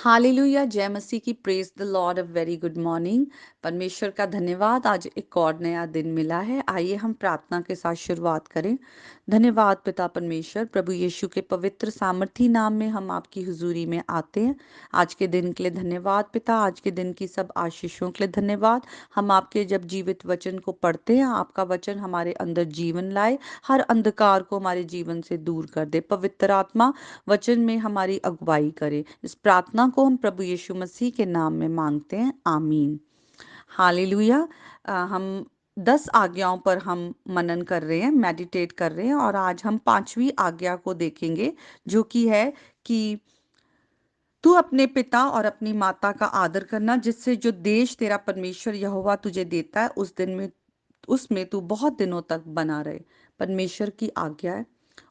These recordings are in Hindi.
हालेलुया, जय मसीह की। Praise the Lord. A very good morning. परमेश्वर का धन्यवाद, आज एक और नया दिन मिला है। आइए हम प्रार्थना के साथ शुरुआत करें। धन्यवाद पिता परमेश्वर, प्रभु यीशु के पवित्र सामर्थी नाम में हम आपकी हुजूरी में आते हैं। आज के दिन के लिए धन्यवाद पिता, आज के दिन की सब आशीषों के लिए धन्यवाद। हम आपके जब जीवित वचन को पढ़ते हैं, आपका वचन हमारे अंदर जीवन लाए, हर अंधकार को हमारे जीवन से दूर कर दे। पवित्र आत्मा वचन में हमारी अगुवाई करे। इस प्रार्थना को हम प्रभु यीशु मसीह के नाम में मांगते हैं, आमीन। हालेलुया। हम 10 आज्ञाओं पर हम मनन कर रहे हैं, मेडिटेट कर रहे हैं, और आज हम 5वीं आज्ञा को देखेंगे, जो कि है कि तू अपने पिता और अपनी माता का आदर करना, जिससे जो देश तेरा परमेश्वर यहोवा तुझे देता है उस दिन में उसमें तू बहुत दिनों तक बना रहे। परमेश्वर की आज्ञा है,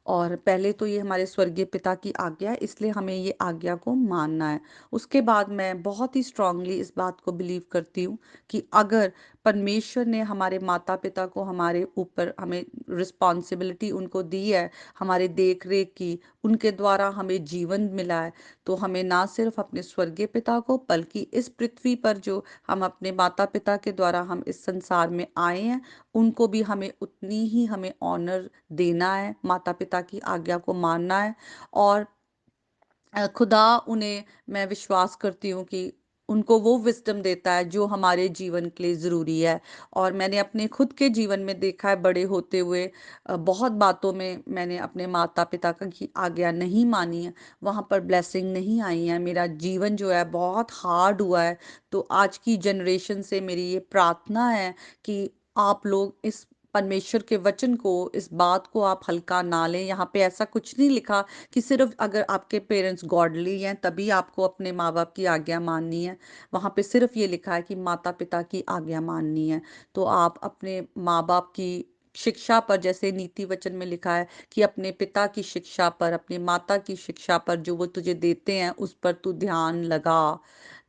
और पहले तो ये हमारे स्वर्गीय पिता की आज्ञा है, इसलिए हमें ये आज्ञा को मानना है। उसके बाद मैं बहुत ही स्ट्रांगली इस बात को बिलीव करती हूँ कि अगर परमेश्वर ने हमारे माता पिता को हमारे ऊपर हमें रिस्पॉन्सिबिलिटी उनको दी है, हमारे देख रेख की, उनके द्वारा हमें जीवन मिला है, तो हमें ना सिर्फ अपने स्वर्गीय पिता को, बल्कि इस पृथ्वी पर जो हम अपने माता पिता के द्वारा हम इस संसार में आए हैं, उनको भी हमें उतनी ही हमें ऑनर देना है, माता पिता की आज्ञा को मानना है। और खुदा उन्हें, मैं विश्वास करती हूँ कि उनको वो विजडम देता है जो हमारे जीवन के लिए ज़रूरी है। और मैंने अपने खुद के जीवन में देखा है, बड़े होते हुए बहुत बातों में मैंने अपने माता पिता की आज्ञा नहीं मानी है, वहाँ पर ब्लेसिंग नहीं आई है, मेरा जीवन जो है बहुत हार्ड हुआ है। तो आज की जनरेशन से मेरी ये प्रार्थना है कि आप लोग इस परमेश्वर के वचन को, इस बात को आप हल्का ना लें। यहाँ पे ऐसा कुछ नहीं लिखा कि सिर्फ अगर आपके पेरेंट्स गॉडली हैं तभी आपको अपने माँ बाप की आज्ञा माननी है। वहाँ पे सिर्फ ये लिखा है कि माता पिता की आज्ञा माननी है। तो आप अपने माँ बाप की शिक्षा पर, जैसे नीति वचन में लिखा है कि अपने पिता की शिक्षा पर, अपनी माता की शिक्षा पर, जो वो तुझे देते हैं उस पर तू ध्यान लगा,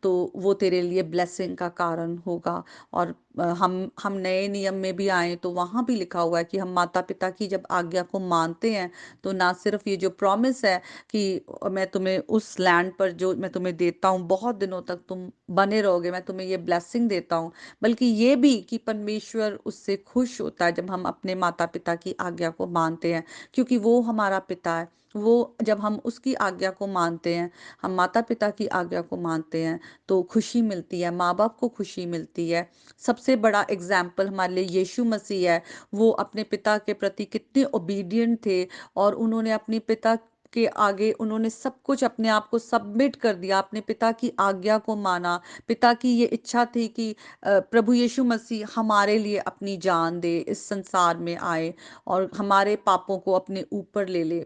तो वो तेरे लिए ब्लेसिंग का कारण होगा। और हम नए नियम में भी आए तो वहाँ भी लिखा हुआ है कि हम माता पिता की जब आज्ञा को मानते हैं, तो ना सिर्फ ये जो प्रॉमिस है कि मैं तुम्हें उस लैंड पर जो मैं तुम्हें देता हूँ बहुत दिनों तक तुम बने रहोगे, मैं तुम्हें ये ब्लेसिंग देता हूँ, बल्कि ये भी कि परमेश्वर उससे खुश होता है जब हम अपने माता पिता की आज्ञा को मानते हैं, क्योंकि वो हमारा पिता है। वो जब हम उसकी आज्ञा को मानते हैं, हम माता पिता की आज्ञा को मानते हैं, तो खुशी मिलती है, माँ बाप को खुशी मिलती है। सबसे बड़ा एग्जाम्पल हमारे लिए यीशु मसीह है। वो अपने पिता के प्रति कितने ओबीडिएंट थे, और उन्होंने अपने पिता के आगे उन्होंने सब कुछ अपने आप को सबमिट कर दिया, अपने पिता की आज्ञा को माना। पिता की ये इच्छा थी कि प्रभु यीशु मसीह हमारे लिए अपनी जान दे, इस संसार में आए और हमारे पापों को अपने ऊपर ले ले।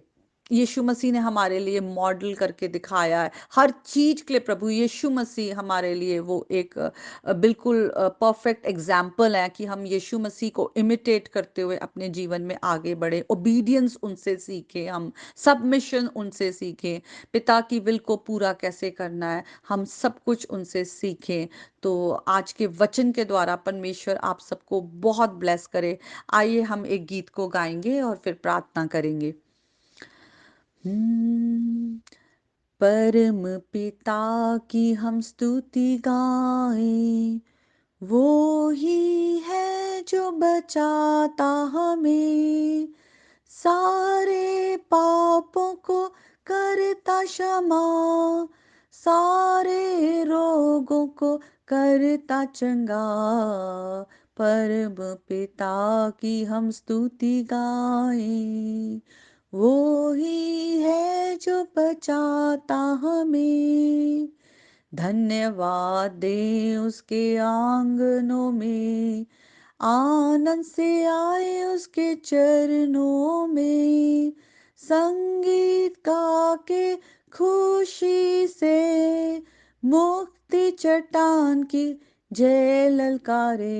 यीशु मसीह ने हमारे लिए मॉडल करके दिखाया है हर चीज के लिए। प्रभु यीशु मसीह हमारे लिए वो एक बिल्कुल परफेक्ट एग्जाम्पल है कि हम यीशु मसीह को इमिटेट करते हुए अपने जीवन में आगे बढ़े, ओबीडियंस उनसे सीखे, हम सबमिशन उनसे सीखें, पिता की विल को पूरा कैसे करना है हम सब कुछ उनसे सीखें। तो आज के वचन के द्वारा परमेश्वर आप सबको बहुत ब्लेस करे। आइए हम एक गीत को गाएंगे और फिर प्रार्थना करेंगे। हम्म, परम पिता की हम स्तुति गाएं, वो ही है जो बचाता हमें, सारे पापों को करता क्षमा, सारे रोगों को करता चंगा। परम पिता की हम स्तुति गाएं, वो ही है जो बचाता हमें। धन्यवाद दें उसके आंगनों में, आनंद से आए उसके चरणों में, संगीत गा के खुशी से, मुक्ति चट्टान की जय ललकारे।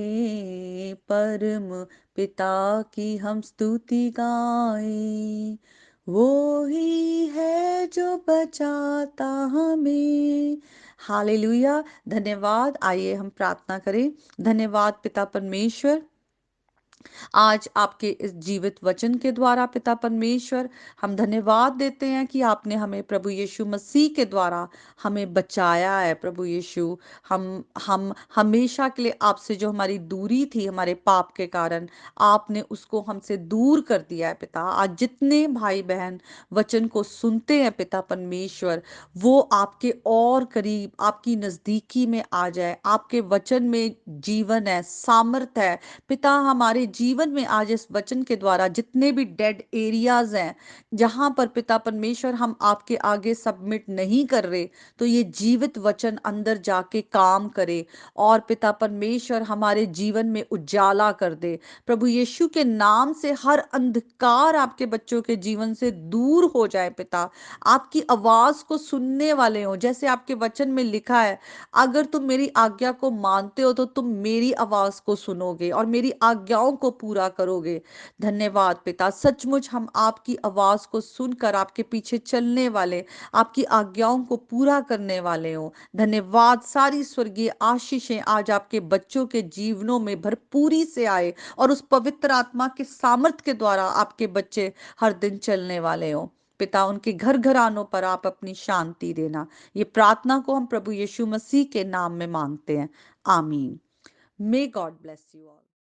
परम पिता की हम स्तुति गाएं, वो ही है जो बचाता हमें। हालेलुया। धन्यवाद। आइए हम प्रार्थना करें। धन्यवाद पिता परमेश्वर, आज आपके इस जीवित वचन के द्वारा पिता परमेश्वर हम धन्यवाद देते हैं कि आपने हमें प्रभु यीशु मसीह के द्वारा हमें बचाया है। प्रभु यीशु, हम हमेशा के लिए आपसे जो हमारी दूरी थी हमारे पाप के कारण, आपने उसको हमसे दूर कर दिया है पिता। आज जितने भाई बहन वचन को सुनते हैं पिता परमेश्वर, वो आपके और करीब, आपकी नजदीकी में आ जाए। आपके वचन में जीवन है, सामर्थ है पिता। हमारे जीवन में आज इस वचन के द्वारा जितने भी डेड एरियाज हैं, जहां पर पिता परमेश्वर हम आपके आगे सबमिट नहीं कर रहे, तो ये जीवित वचन अंदर जाके काम करे और पिता परमेश्वर हमारे जीवन में उजाला कर दे। प्रभु यीशु के नाम से हर अंधकार आपके बच्चों के जीवन से दूर हो जाए पिता। आपकी आवाज को सुनने वाले हो, जैसे आपके वचन में लिखा है, अगर तुम मेरी आज्ञा को मानते हो तो तुम मेरी आवाज को सुनोगे और मेरी आज्ञाओं को पूरा करोगे। धन्यवाद पिता, सचमुच हम आपकी आवाज को सुनकर आपके पीछे चलने वाले, आपकी आज्ञाओं को पूरा करने वाले हो। धन्यवाद, सारी स्वर्गीय आशीषें आज आपके बच्चों के जीवनों में भरपूरी से आए और उस पवित्र आत्मा के सामर्थ के द्वारा आपके बच्चे हर दिन चलने वाले हो पिता। उनके घर घरानों पर आप अपनी शांति देना। ये प्रार्थना को हम प्रभु यीशु मसीह के नाम में मांगते हैं, आमीन। May God bless you all.